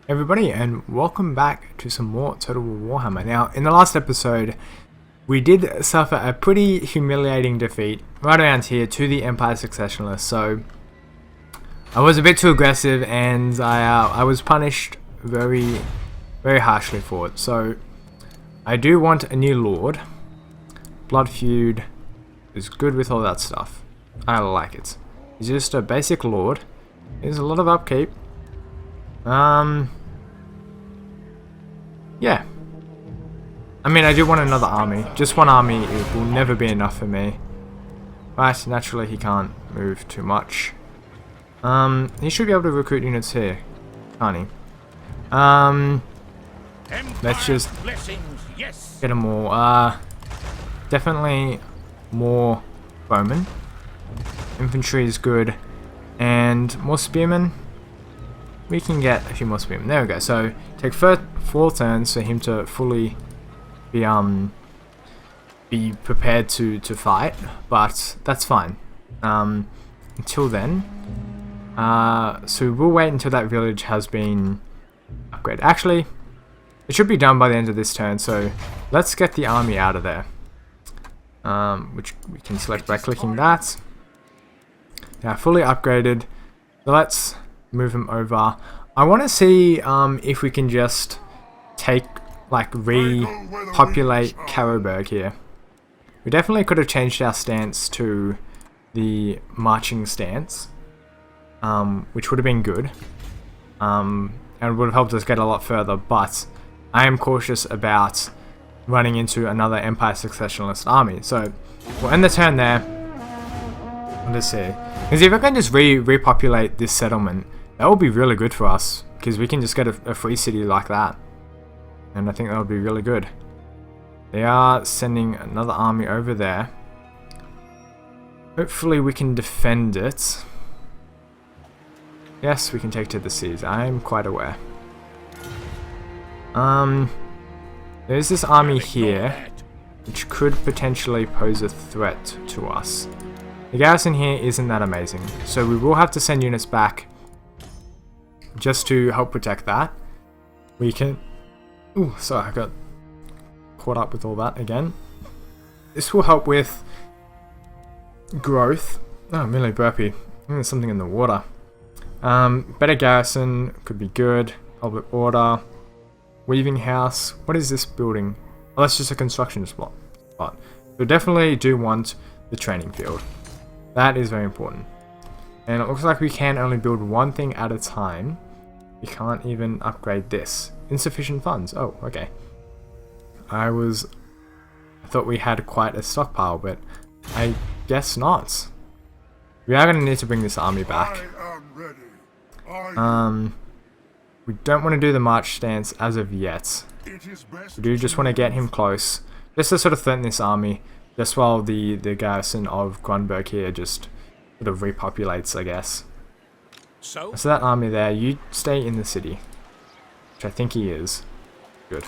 Everybody, and welcome back to some more Total War Warhammer. Now, in the last episode, we did suffer a pretty humiliating defeat right around here to the Empire Successionalists, so I was a bit too aggressive and I was punished very harshly for it. So, I do want a new Lord. Blood Feud is good with all that stuff. I like it. He's just a basic Lord. There's a lot of upkeep. Yeah. I mean, I do want another army. Just one army it will never be enough for me. Right, naturally he can't move too much. He should be able to recruit units here, can't he? Let's just get them all. Definitely more bowmen. Infantry is good. And more spearmen. We can get a few more spearmen. There we go. So take 4 turns for him to fully be prepared to fight, but that's fine. Until then, so we'll wait until that village has been upgraded. Actually, it should be done by the end of this turn. So let's get the army out of there, which we can select by clicking that. Now fully upgraded. So let's move him over. I want to see if we can just repopulate Carroburg here. We definitely could have changed our stance to the marching stance, which would have been good, and would have helped us get a lot further, but I am cautious about running into another Empire Successionalist army. So we'll end the turn there. Let's see. Because if I can just repopulate this settlement, that would be really good for us, because we can just get a free city like that. And I think that would be really good. They are sending another army over there. Hopefully we can defend it. Yes, we can take to the seas. I am quite aware. There's this army here, which could potentially pose a threat to us. The garrison here isn't that amazing, so we will have to send units back just to help protect that. We can... Ooh, sorry, I got caught up with all that again. This will help with growth. Oh, Millie burpee. There's something in the water. Better garrison could be good. Public order. Weaving house. What is this building? Oh, that's just a construction spot. We definitely do want the training field. That is very important. And it looks like we can only build one thing at a time. We can't even upgrade this. Insufficient funds. Oh, okay. I thought we had quite a stockpile, but I guess not. We are going to need to bring this army back. We don't want to do the march stance as of yet. We do just want to get him close, just to sort of threaten this army, just while the garrison of Grunberg here just sort of repopulates, I guess. So that army there, you stay in the city, which I think he is. Good.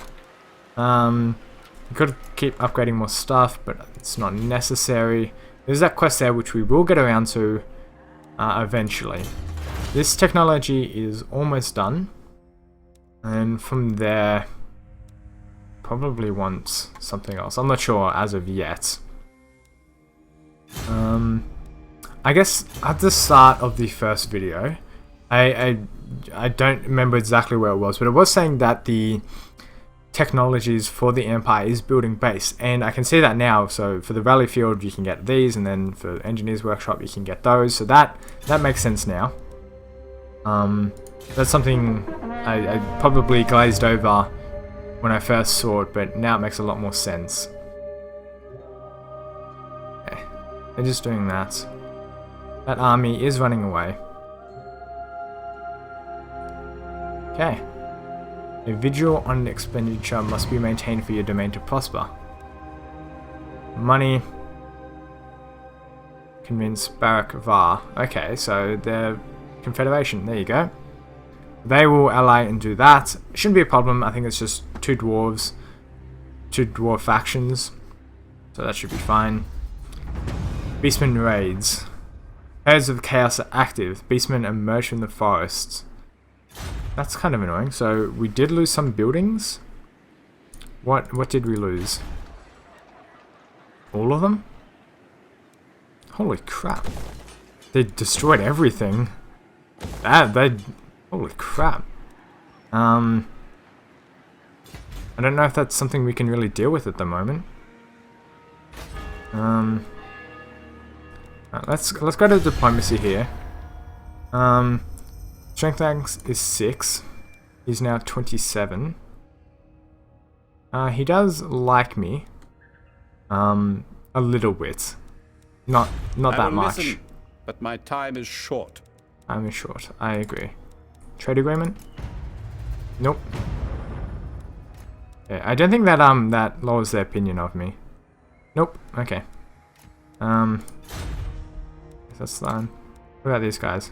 We could keep upgrading more stuff, but it's not necessary. There's that quest there, which we will get around to eventually. This technology is almost done, and from there, probably want something else. I'm not sure as of yet. I guess at the start of the first video, I don't remember exactly where it was, but it was saying that the technologies for the Empire is building base, and I can see that now. So for the rally field you can get these, and then for Engineers Workshop you can get those, so that makes sense now. That's something I probably glazed over when I first saw it, but now it makes a lot more sense. Okay. They're just doing that. That army is running away. Okay. A vigil on expenditure must be maintained for your domain to prosper. Money. Convince Barak Var. Okay, so they're Confederation. There you go. They will ally and do that. Shouldn't be a problem. I think it's just 2 dwarves. 2 dwarf factions. So that should be fine. Beastmen raids. Herds of chaos are active. Beastmen emerge from the forests. That's kind of annoying. So we did lose some buildings. What did we lose? All of them? Holy crap. They destroyed everything. Holy crap. I don't know if that's something we can really deal with at the moment. Let's go to diplomacy here. Strength ranks is 6. He's now 27. He does like me. A little bit. Not that much. Listen, but my time is short. Time is short. I agree. Trade agreement? Nope. Yeah, I don't think that that lowers their opinion of me. Nope. Okay. That's fine. What about these guys?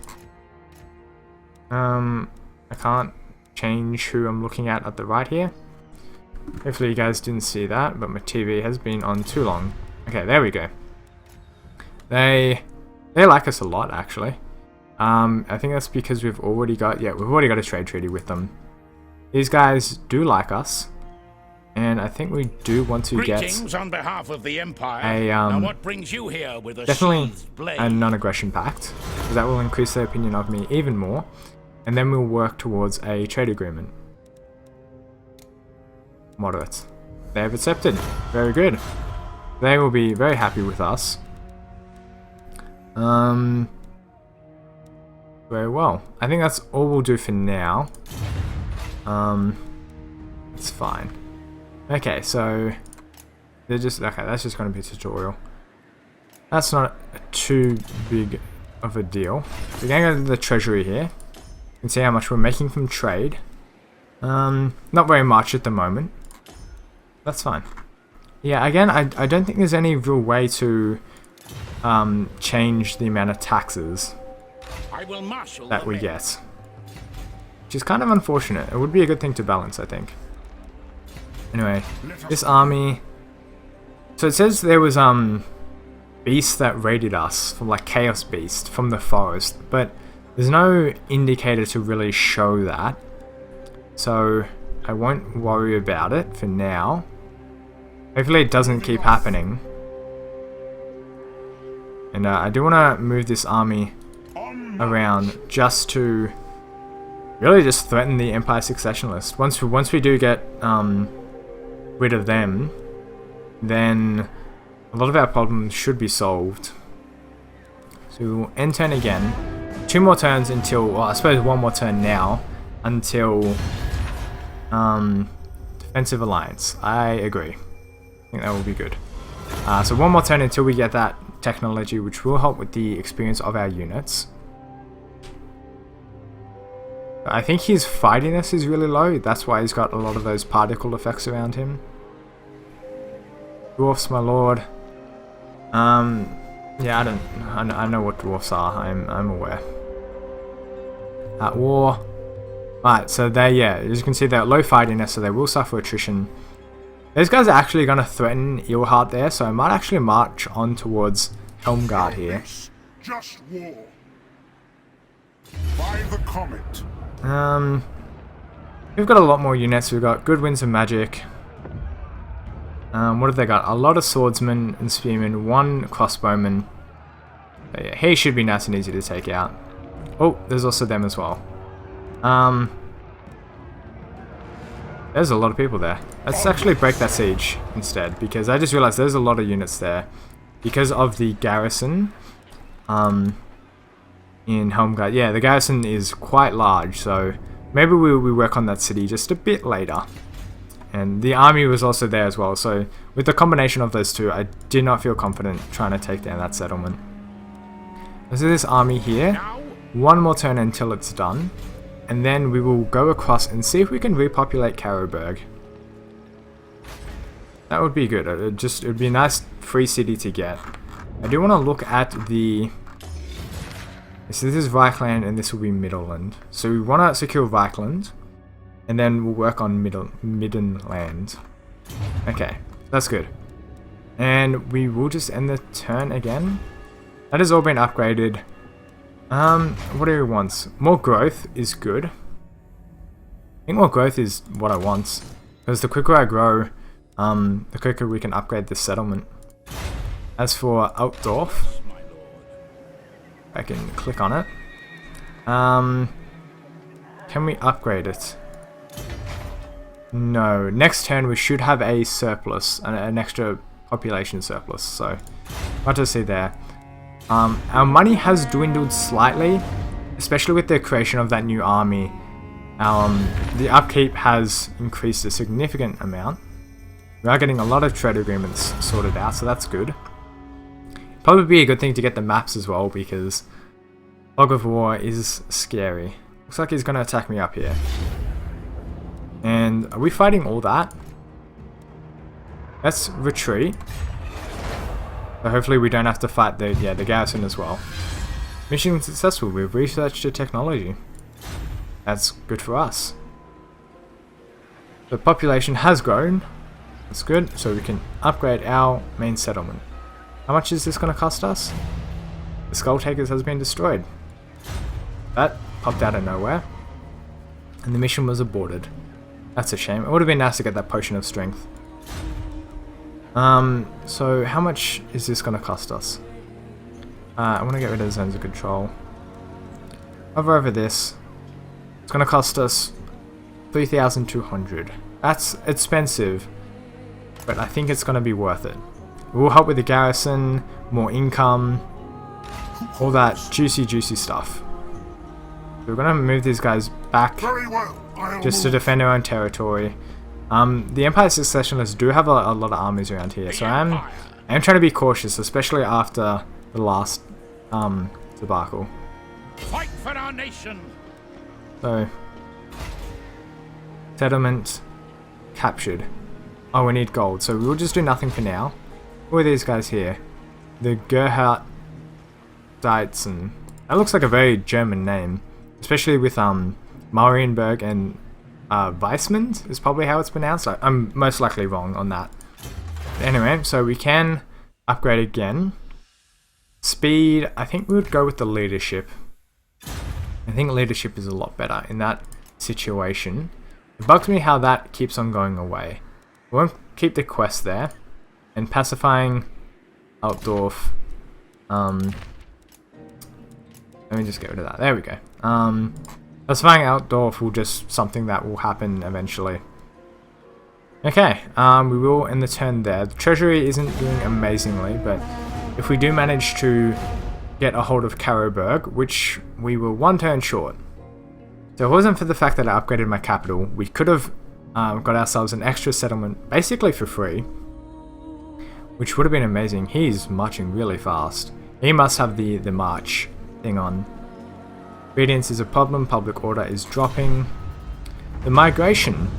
I can't change who I'm looking at the right here. Hopefully you guys didn't see that, but my TV has been on too long. Okay, there we go. They like us a lot, actually. I think that's because we've already got a trade treaty with them. These guys do like us, and I think we do want to get on behalf of the Empire. Now what brings you here with a definitely a non-aggression pact, because that will increase their opinion of me even more, and then we'll work towards a trade agreement. Moderate. They have accepted. Very good. They will be very happy with us. Very well. I think that's all we'll do for now. It's fine. Okay, so they're just that's just going to be a tutorial. That's not too big of a deal. So we're going to go to the treasury here. You can see how much we're making from trade. Not very much at the moment. That's fine. Yeah, again, I don't think there's any real way to change the amount of taxes that we get. Which is kind of unfortunate. It would be a good thing to balance, I think. Anyway, this army... So it says there was beasts that raided us from like Chaos Beast from the forest, but there's no indicator to really show that. So I won't worry about it for now. Hopefully it doesn't keep happening. And I do want to move this army around just to really just threaten the Empire Succession list. Once we do get rid of them, then a lot of our problems should be solved. So we will end turn again. 2 more turns until, well, I suppose 1 more turn now until defensive alliance. I agree. I think that will be good. So 1 more turn until we get that technology, which will help with the experience of our units. I think his fightiness is really low. That's why he's got a lot of those particle effects around him. Dwarfs, my lord. Yeah, I know what dwarfs are. I'm aware. At war. Alright, so as you can see, they're low fightiness, so they will suffer attrition. Those guys are actually going to threaten Ilhart there, so I might actually march on towards Helmgard here. Just war. By the comet. We've got a lot more units. We've got good winds of magic. What have they got? A lot of swordsmen and spearmen, 1 crossbowman. So yeah, he should be nice and easy to take out. Oh, there's also them as well. There's a lot of people there. Let's actually break that siege instead, because I just realized there's a lot of units there because of the garrison in Helmgard. Yeah, the garrison is quite large, so maybe we work on that city just a bit later. And the army was also there as well, so with the combination of those two, I did not feel confident trying to take down that settlement. So this army here, 1 more turn until it's done, and then we will go across and see if we can repopulate Karroburg. That would be good. It would be a nice free city to get. I do want to look at the... So this is Reichland and this will be Midland. So we want to secure Reichland, and then we'll work on Middenland. Okay, that's good. And we will just end the turn again. That has all been upgraded. What do we want? More growth is good. I think more growth is what I want, because the quicker I grow, the quicker we can upgrade this settlement. As for Altdorf, I can click on it. Can we upgrade it? No. Next turn we should have a surplus, an extra population surplus, so what to see there. Our money has dwindled slightly, especially with the creation of that new army. The upkeep has increased a significant amount. We are getting a lot of trade agreements sorted out, so that's good. Probably be a good thing to get the maps as well, because Fog of War is scary. Looks like he's going to attack me up here. And are we fighting all that? Let's retreat. So hopefully we don't have to fight the garrison as well. Mission successful. We've researched the technology. That's good for us. The population has grown. That's good. So we can upgrade our main settlement. How much is this going to cost us? The Skull Takers has been destroyed. That popped out of nowhere. And the mission was aborted. That's a shame. It would have been nice to get that potion of strength. So how much is this going to cost us? I want to get rid of the zones of control. Hover over this. It's going to cost us 3,200. That's expensive, but I think it's going to be worth it. It will help with the garrison, more income, all that juicy stuff. So we're going to move these guys back just to defend our own territory. The Empire Successionists do have a lot of armies around here, so I am trying to be cautious, especially after the last debacle. Fight for our nation. So, settlement captured. Oh, we need gold, so we'll just do nothing for now. Who are these guys here? The Gerhard Dietz, and that looks like a very German name, especially with Marienburg and Weissmund is probably how it's pronounced. I'm most likely wrong on that. But anyway, so we can upgrade again. Speed, I think we would go with the leadership. I think leadership is a lot better in that situation. It bugs me how that keeps on going away. We won't keep the quest there. And pacifying Altdorf. Let me just get rid of that. There we go. Pacifying Altdorf will just something that will happen eventually. Okay, we will end the turn there. The treasury isn't doing amazingly, but if we do manage to get a hold of Karroburg, which we were one turn short. So if it wasn't for the fact that I upgraded my capital, we could have got ourselves an extra settlement basically for free, which would have been amazing. He's marching really fast. He must have the march thing on. Obedience is a problem, public order is dropping. The migration.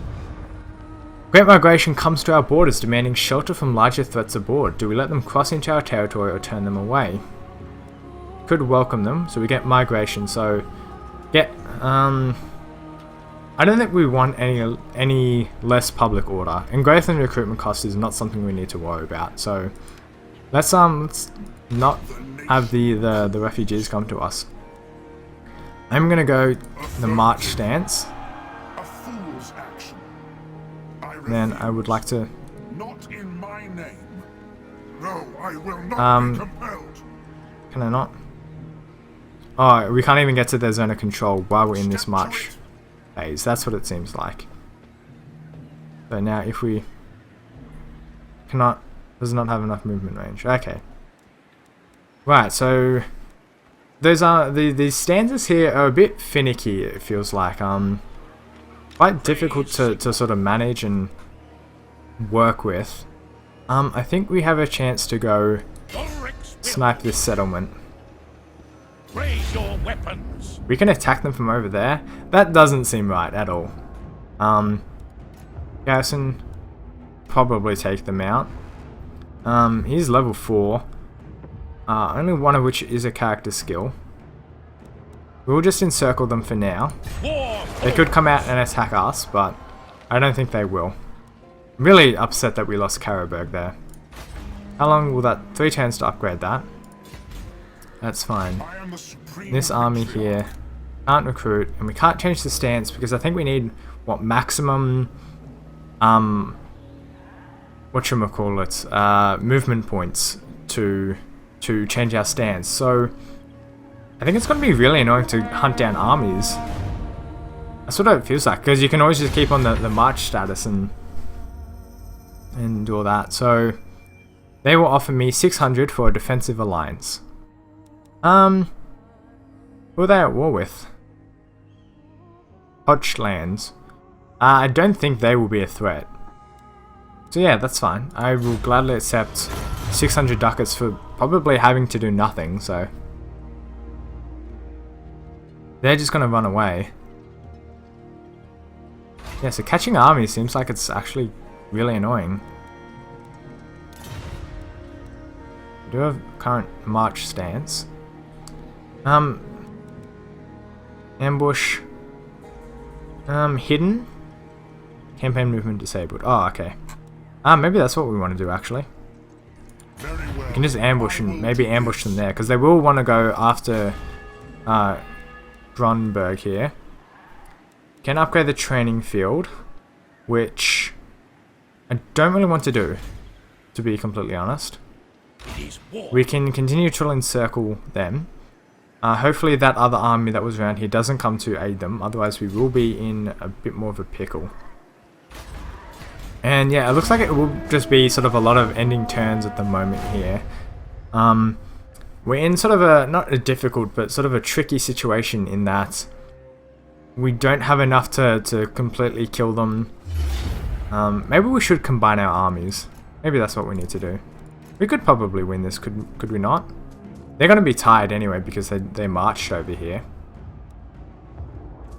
Great migration comes to our borders demanding shelter from larger threats abroad. Do we let them cross into our territory or turn them away? Could welcome them, so we get migration, so get I don't think we want any less public order, and growth and recruitment cost is not something we need to worry about, so let's not have the refugees come to us. I'm gonna go the march stance. Then I would like to. Not in my name. No, I will not be compelled. Can I not? Oh, we can't even get to their zone of control while we're in this march phase. That's what it seems like. So now if we does not have enough movement range. Okay. Right, so those are these stanzas here are a bit finicky, it feels like. Quite difficult to sort of manage and work with. I think we have a chance to go snipe this settlement. Raise your weapons. We can attack them from over there. That doesn't seem right at all. Garrison probably take them out. He's level 4. Only one of which is a character skill. We'll just encircle them for now. They could come out and attack us, but I don't think they will. I'm really upset that we lost Karroburg there. How long will that? 3 turns to upgrade that. That's fine. This army here can't recruit, and we can't change the stance because I think we need what, maximum whatchamacallit, movement points to change our stance. So I think it's going to be really annoying to hunt down armies. That's what it feels like, because you can always just keep on the march status and do all that. So they will offer me 600 for a defensive alliance. Who are they at war with? Hotch lands. I don't think they will be a threat. So yeah, that's fine. I will gladly accept 600 ducats for probably having to do nothing, so they're just gonna run away. Yeah, so catching armies seems like it's actually really annoying. We do have current march stance. Ambush. Hidden. Campaign movement disabled. Oh, okay. Maybe that's what we want to do actually. We can just ambush and maybe ambush them there, because they will want to go after Grunberg here. Can upgrade the training field, which I don't really want to do, to be completely honest. We can continue to encircle them. Hopefully that other army that was around here doesn't come to aid them, otherwise we will be in a bit more of a pickle. And yeah, it looks like it will just be sort of a lot of ending turns at the moment here. We're in sort of a, not a difficult, but sort of a tricky situation in that we don't have enough to completely kill them. Maybe we should combine our armies. Maybe that's what we need to do. We could probably win this, could we not? They're going to be tired anyway because they marched over here.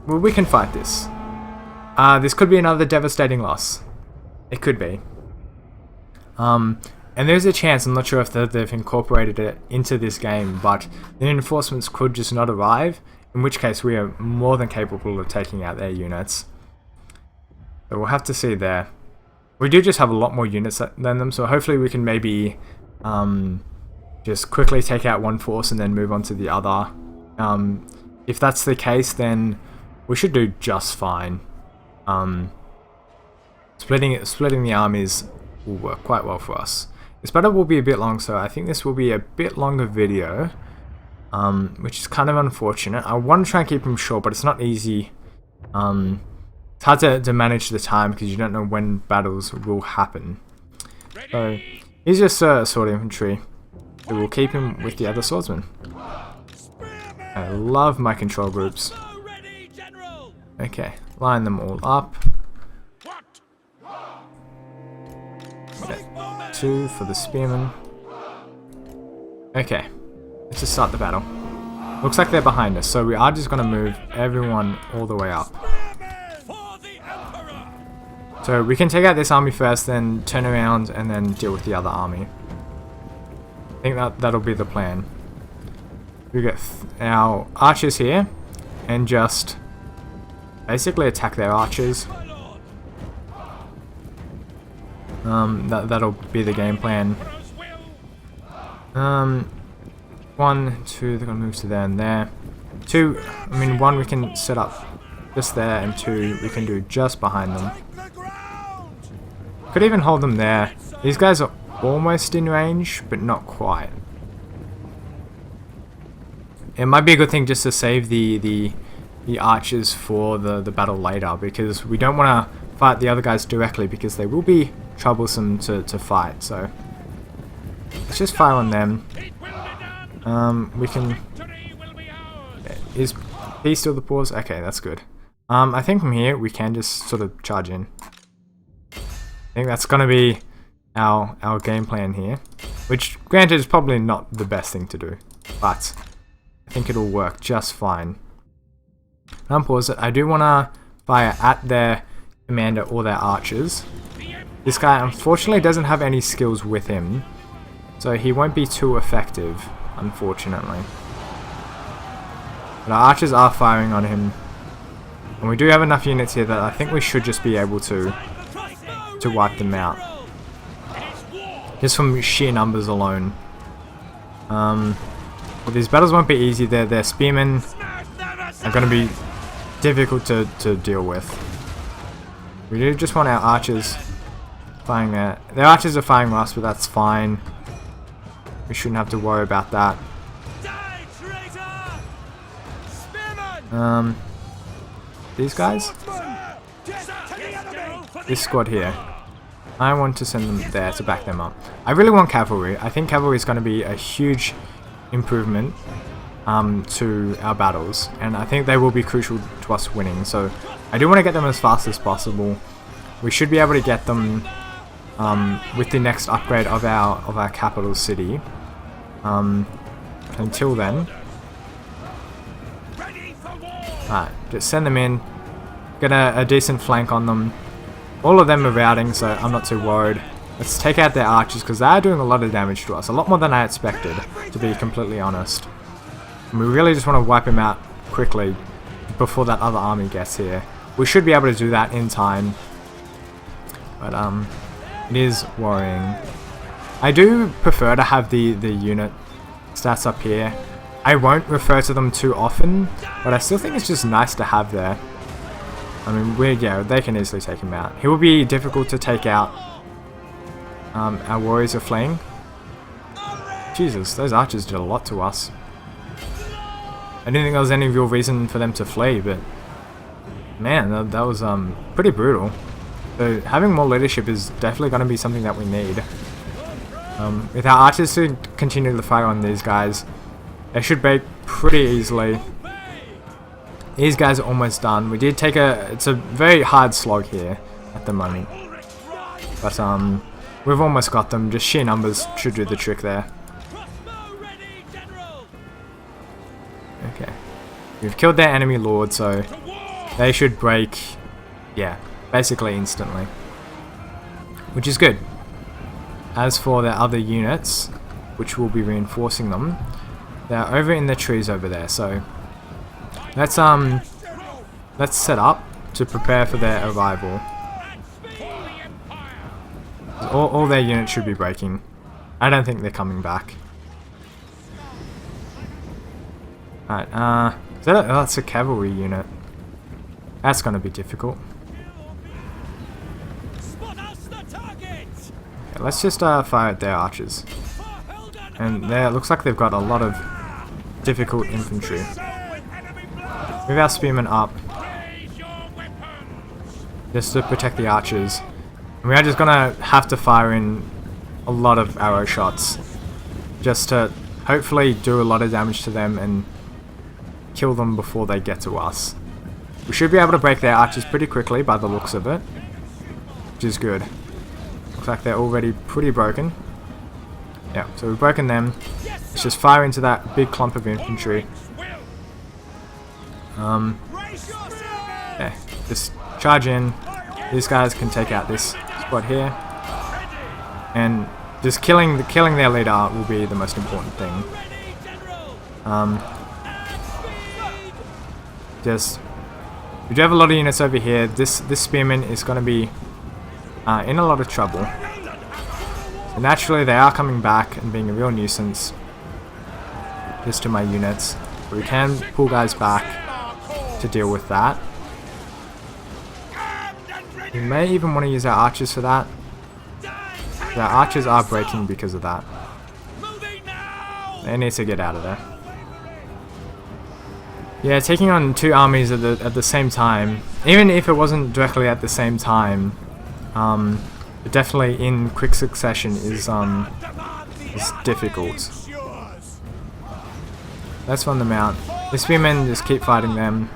Well, we can fight this. This could be another devastating loss. It could be. And there's a chance, I'm not sure if they've incorporated it into this game, but the reinforcements could just not arrive, in which case we are more than capable of taking out their units. So we'll have to see there. We do just have a lot more units than them, so hopefully we can maybe just quickly take out one force and then move on to the other. If that's the case, then we should do just fine. Splitting the armies will work quite well for us. This battle will be a bit long, so I think this will be a bit longer video, which is kind of unfortunate. I want to try and keep them short, but it's not easy. It's hard to manage the time because you don't know when battles will happen. So he's just sword infantry. So we'll keep him with the other swordsmen. I love my control groups. Okay, line them all up. Okay, 2 for the spearmen. Okay, let's just start the battle. Looks like they're behind us, so we are just going to move everyone all the way up. So we can take out this army first, then turn around and then deal with the other army. I think that'll be the plan. We get our archers here and just basically attack their archers. That'll be the game plan. 1, 2, they're gonna move to there and there. 2, I mean 1 we can set up just there, and 2 we can do just behind them. Could even hold them there. These guys are almost in range, but not quite. It might be a good thing just to save the archers for the battle later, because we don't want to fight the other guys directly because they will be troublesome to fight. So let's just fire on them. We can. Is he still the pause? Okay, that's good. I think from here we can just sort of charge in. I think that's going to be our game plan here, which granted is probably not the best thing to do, but I think it'll work just fine. Unpause it. I do want to fire at their commander or their archers. This guy unfortunately doesn't have any skills with him, so he won't be too effective, unfortunately. But our archers are firing on him, and we do have enough units here that I think we should just be able to wipe them out, just from sheer numbers alone. But these battles won't be easy. Their spearmen are going to be difficult to deal with. We do just want our archers firing there. The archers are firing us, but that's fine. We shouldn't have to worry about that. These guys? This squad here. I want to send them there to back them up. I really want cavalry. I think cavalry is going to be a huge improvement to our battles, and I think they will be crucial to us winning. So I do want to get them as fast as possible. We should be able to get them with the next upgrade of our capital city. Until then, alright, just send them in. Get a decent flank on them. All of them are routing, so I'm not too worried. Let's take out their archers, because they are doing a lot of damage to us. A lot more than I expected, to be completely honest. And we really just want to wipe them out quickly before that other army gets here. We should be able to do that in time. But it is worrying. I do prefer to have the unit stats up here. I won't refer to them too often, but I still think it's just nice to have there. I mean, they can easily take him out. He will be difficult to take out. Our warriors are fleeing. Jesus, those archers did a lot to us. I didn't think there was any real reason for them to flee, but man, that was pretty brutal. So having more leadership is definitely going to be something that we need. With our archers to continue the fire on these guys, they should break pretty easily. These guys are almost done. We did take it's a very hard slog here at the moment. But we've almost got them. Just sheer numbers should do the trick there. Okay. We've killed their enemy lord, so they should break, yeah, basically instantly. Which is good. As for their other units, which will be reinforcing them, they're over in the trees over there, so let's set up to prepare for their arrival. All their units should be breaking. I don't think they're coming back. Alright, that's a cavalry unit. That's gonna be difficult. Okay, let's just fire at their archers. And there, it looks like they've got a lot of difficult infantry. Move our spearmen up, just to protect the archers. And we are just gonna have to fire in a lot of arrow shots, just to hopefully do a lot of damage to them and kill them before they get to us. We should be able to break their archers pretty quickly by the looks of it, which is good. Looks like they're already pretty broken. Yeah, so we've broken them. Let's just fire into that big clump of infantry. Yeah, just charge in. These guys can take out this squad here, and just killing their leader will be the most important thing. We do have a lot of units over here. This spearman is going to be in a lot of trouble. So naturally, they are coming back and being a real nuisance just to my units. But we can pull guys back to deal with that. We may even want to use our archers for that. Our archers are breaking because of that. They need to get out of there. Yeah, taking on two armies at the same time, even if it wasn't directly at the same time, but definitely in quick succession is difficult. Let's run them out. The spearmen just keep fighting them.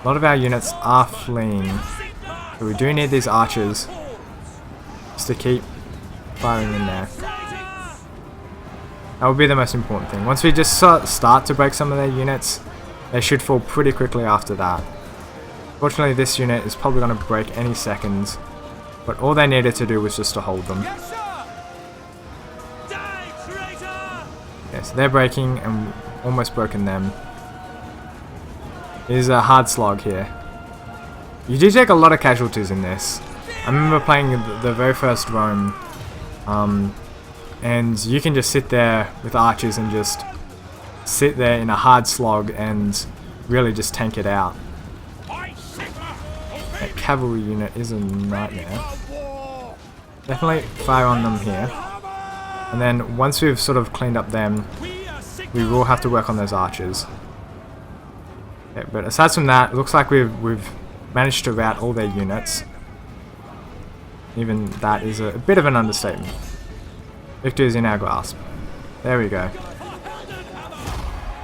A lot of our units are fleeing, so we do need these archers just to keep firing in there. That would be the most important thing. Once we just start to break some of their units, they should fall pretty quickly after that. Fortunately, this unit is probably going to break any seconds, but all they needed to do was just to hold them. Yes, they're breaking and almost broken them. It is a hard slog here. You do take a lot of casualties in this. I remember playing the very first Rome, and you can just sit there with archers and just sit there in a hard slog and really just tank it out. cavalry unit is a nightmare. Definitely fire on them here. And then once we've sort of cleaned up them, we will have to work on those archers. Okay, but aside from that, it looks like we've managed to rout all their units. Even that is a bit of an understatement. Victory is in our grasp. There we go.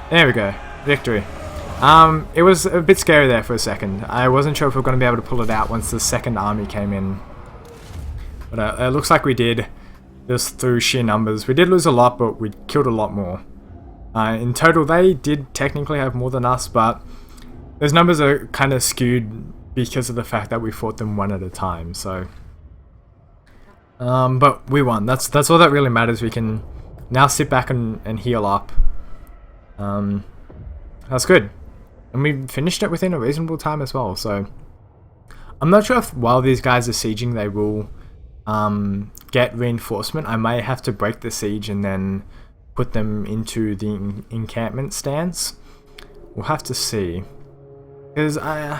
There we go. Victory. It was a bit scary there for a second. I wasn't sure if we were going to be able to pull it out once the second army came in. But it looks like we did, just through sheer numbers. We did lose a lot, but we killed a lot more. In total, they did technically have more than us, but those numbers are kind of skewed because of the fact that we fought them one at a time. So, but we won. That's all that really matters. We can now sit back and heal up. That's good. And we finished it within a reasonable time as well. So, I'm not sure if while these guys are sieging, they will get reinforcement. I may have to break the siege and then put them into the encampment stance. We'll have to see. Because it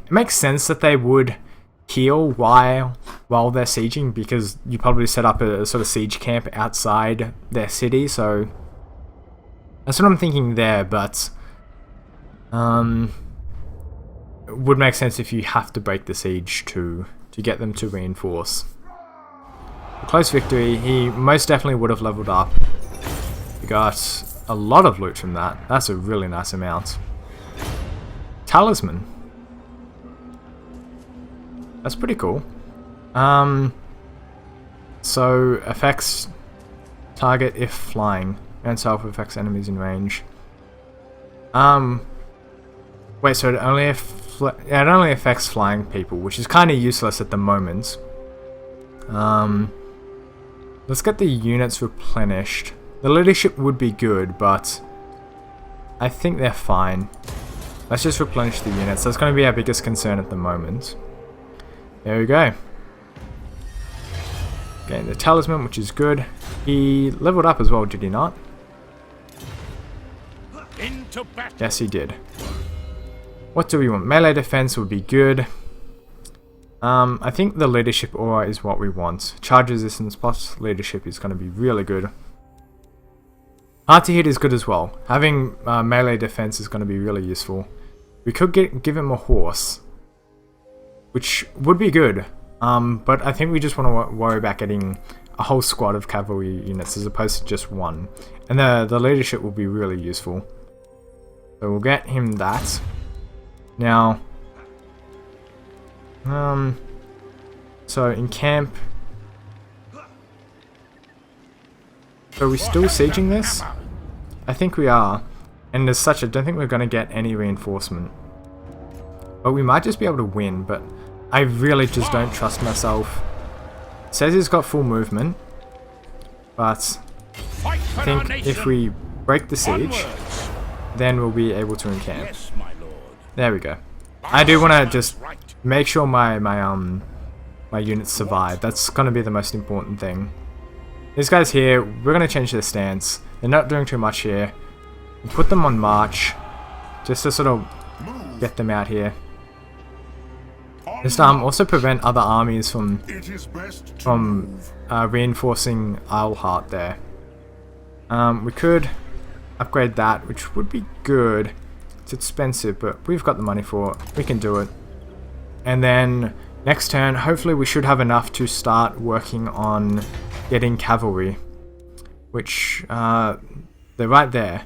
makes sense that they would heal while they're sieging, because you probably set up a sort of siege camp outside their city, so that's what I'm thinking there. But it would make sense if you have to break the siege to get them to reinforce. A close victory. He most definitely would have leveled up. We got a lot of loot from that. That's a really nice amount. Talisman. That's pretty cool. So affects target if flying, and self affects enemies in range. Wait, so it only affects flying people, which is kind of useless at the moment. Let's get the units replenished. The leadership would be good, but I think they're fine. Let's just replenish the units. That's going to be our biggest concern at the moment. There we go. Getting the talisman, which is good. He leveled up as well, did he not? Yes, he did. What do we want? Melee defense would be good. I think the leadership aura is what we want. Charge resistance plus leadership is going to be really good. Hard to hit is good as well. Having melee defense is going to be really useful. We could give him a horse, which would be good. But I think we just want to worry about getting a whole squad of cavalry units as opposed to just one. And the leadership will be really useful. So we'll get him that. Now, so in camp, so are we still sieging this? I think we are, and as such I don't think we're going to get any reinforcement, but we might just be able to win. But I really just don't trust myself. It says he's got full movement, but I think if we break the siege, then we'll be able to encamp. There we go. I do want to just make sure my units survive. That's going to be the most important thing. These guys here, we're going to change their stance. They're not doing too much here. We'll put them on march, just to sort of get them out here. Just also prevent other armies from reinforcing Isleheart there. We could upgrade that, which would be good. It's expensive, but we've got the money for it. We can do it. And then next turn, hopefully we should have enough to start working on getting cavalry, which they're right there.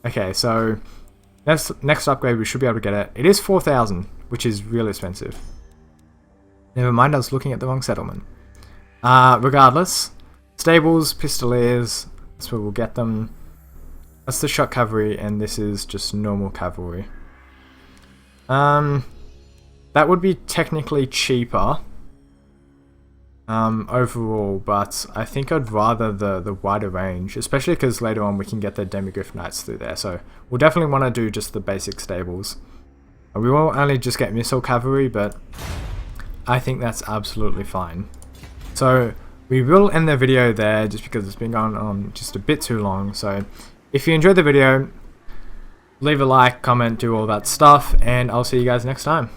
Okay, so next upgrade we should be able to get it. It is 4,000, which is really expensive. Never mind, I was looking at the wrong settlement. Regardless, stables, pistoliers, that's where we'll get them. That's the shock cavalry, and this is just normal cavalry. That would be technically cheaper overall, but I think I'd rather the wider range, especially because later on we can get the Demigryph Knights through there. So we'll definitely want to do just the basic stables. We won't only just get missile cavalry, but I think that's absolutely fine. So we will end the video there, just because it's been going on just a bit too long. So if you enjoyed the video, leave a like, comment, do all that stuff, and I'll see you guys next time.